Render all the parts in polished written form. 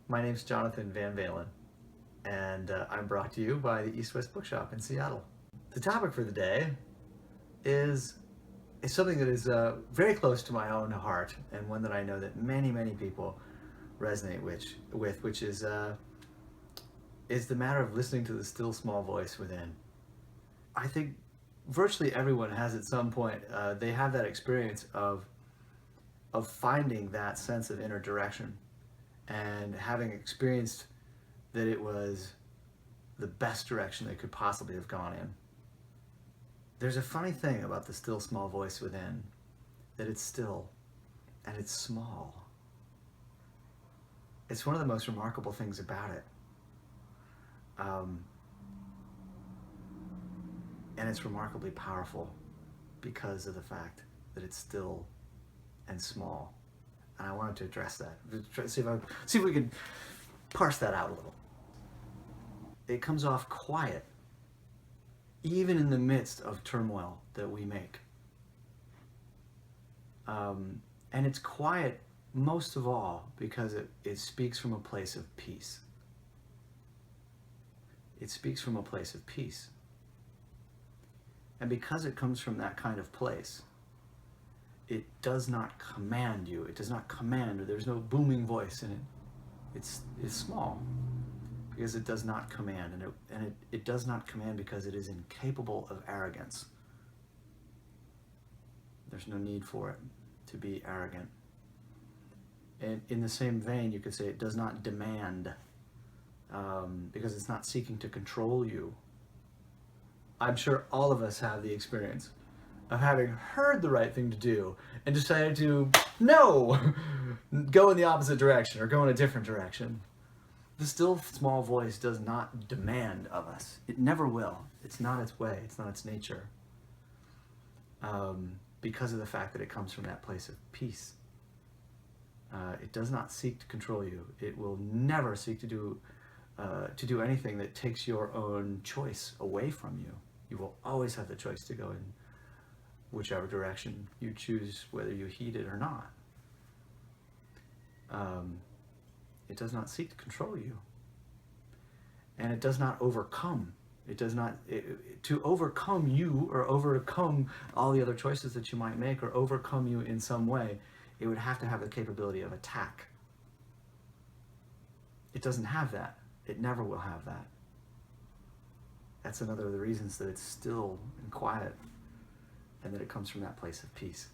My name's Jonathan Van Valen, and I'm brought to you by the East West Bookshop in Seattle. The topic for the day is, is something that is very close to my own heart, and one that I know that many people resonate which is the matter of listening to the still small voice within. I think virtually everyone has at some point, they have that experience of finding that sense of inner direction and having experienced that it was the best direction they could possibly have gone in. There's a funny thing about the still small voice within, that it's still and it's small. It's one of the most remarkable things about it. And it's remarkably powerful because of the fact that it's still and small. And I wanted to address that. See if we can parse that out a little. It comes off quiet, even in the midst of turmoil that we make. And it's quiet most of all because it speaks from a place of peace. It speaks from a place of peace. And because it comes from that kind of place, it does not command you. It does not command, or there's no booming voice in it. It's small because it does not command, and it does not command because it is incapable of arrogance. There's no need for it to be arrogant. And in the same vein, you could say it does not demand, because it's not seeking to control you. I'm sure all of us have the experience of having heard the right thing to do and decided to, no, go in the opposite direction or go in a different direction. The still small voice does not demand of us. It never will. It's not its way. It's not its nature. Because of the fact that it comes from that place of peace. It does not seek to control you. It will never seek to do anything that takes your own choice away from you. You will always have the choice to go in whichever direction you choose, whether you heed it or not. It does not seek to control you. And it does not overcome. It does not, to overcome you or overcome all the other choices that you might make or overcome you in some way, it would have to have the capability of attack. It doesn't have that. It never will have that. That's another of the reasons that it's still and quiet, and that it comes from that place of peace.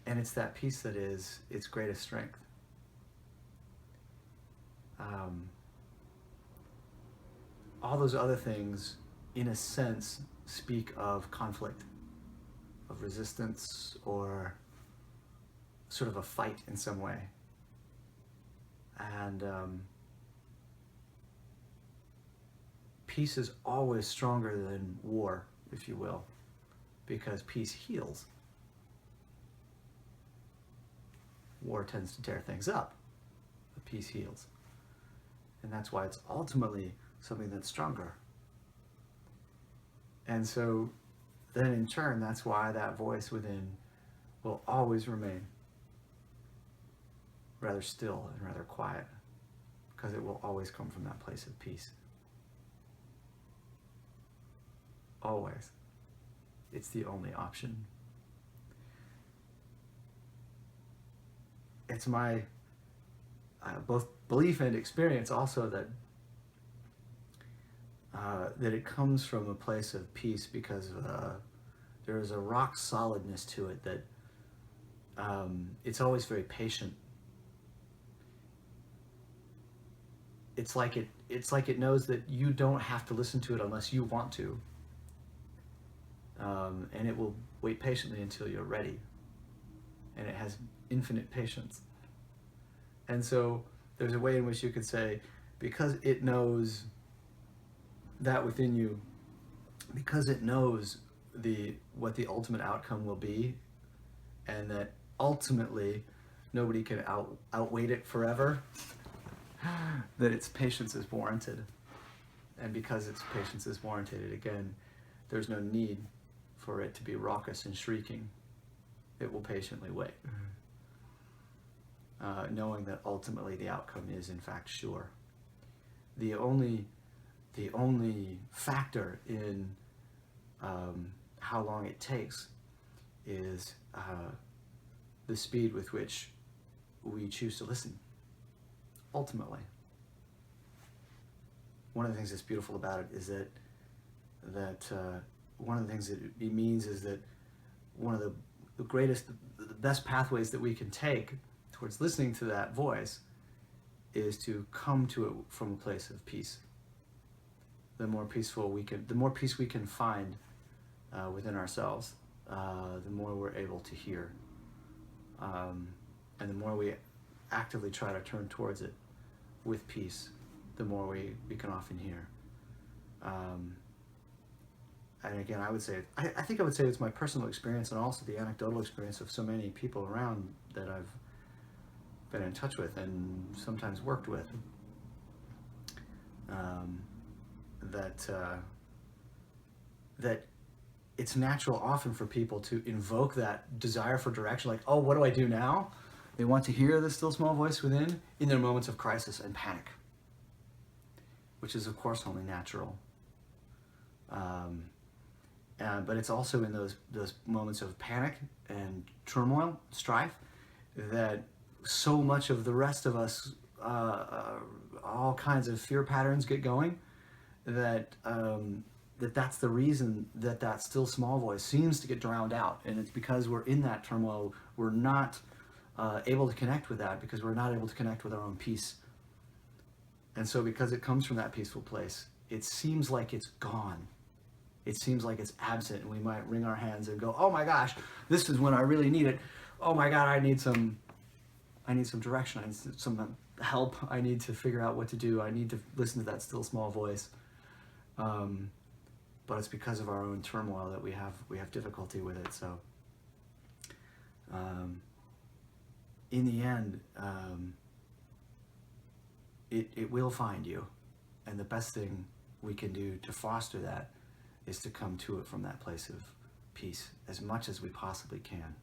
And it's that peace that is its greatest strength. All those other things, in a sense, speak of conflict, of resistance, or sort of a fight in some way. And peace is always stronger than war, if you will, because peace heals. War tends to tear things up, but peace heals. And that's why it's ultimately something that's stronger. And so then in turn, that's why that voice within will always remain rather still and rather quiet, because it will always come from that place of peace. Always. It's the only option. It's my both belief and experience also that that it comes from a place of peace, because there is a rock solidness to it that it's always very patient. It's like it knows that you don't have to listen to it unless you want to, and it will wait patiently until you're ready. And it has infinite patience. And so there's a way in which you could say, because it knows that within you, because it knows what the ultimate outcome will be, and that ultimately nobody can outwait it forever, that its patience is warranted. And because its patience is warranted, again, there's no need for it to be raucous and shrieking. It will patiently wait, knowing that ultimately the outcome is in fact sure. The only factor in how long it takes is the speed with which we choose to listen. Ultimately, one of the things that's beautiful about it is that one of the things that it means is that one of the best pathways that we can take towards listening to that voice is to come to it from a place of peace. The more peace we can find within ourselves, the more we're able to hear, and the more we actively try to turn towards it with peace, the more we can often hear. And again, I think I would say it's my personal experience and also the anecdotal experience of so many people around that I've been in touch with and sometimes worked with, that it's natural often for people to invoke that desire for direction, like, oh, what do I do now? They want to hear the still small voice within in their moments of crisis and panic, which is of course only natural. But it's also in those moments of panic and turmoil, strife, that so much of the rest of us, all kinds of fear patterns get going, that's the reason that still small voice seems to get drowned out. And it's because we're in that turmoil, we're not able to connect with that, because we're not able to connect with our own peace. And so because it comes from that peaceful place, it seems like it's gone. It seems like it's absent, and we might wring our hands and go, oh my gosh, this is when I really need it. Oh my God, I need some direction. I need some help. I need to figure out what to do. I need to listen to that still small voice. But it's because of our own turmoil that we have difficulty with it. So in the end, it will find you. And the best thing we can do to foster that is to come to it from that place of peace as much as we possibly can.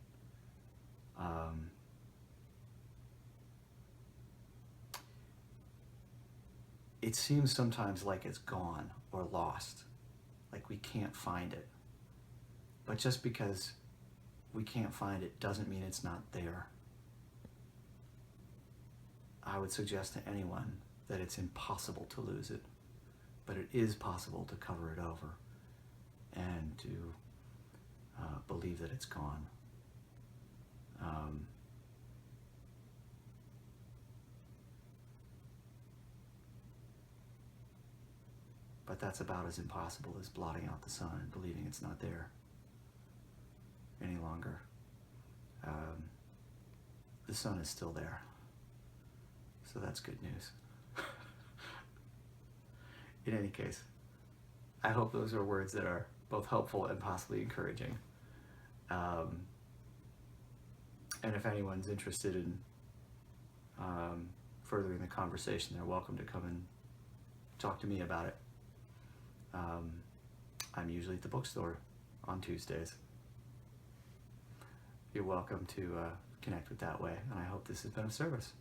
It seems sometimes like it's gone or lost, like we can't find it. But just because we can't find it doesn't mean it's not there. I would suggest to anyone that it's impossible to lose it, but it is possible to cover it over and to believe that it's gone. But that's about as impossible as blotting out the sun and believing it's not there any longer. The sun is still there, so that's good news. In any case, I hope those are words that are both helpful and possibly encouraging. And if anyone's interested in furthering the conversation, they're welcome to come and talk to me about it. I'm usually at the bookstore on Tuesdays. You're welcome to connect with that way, and I hope this has been of service.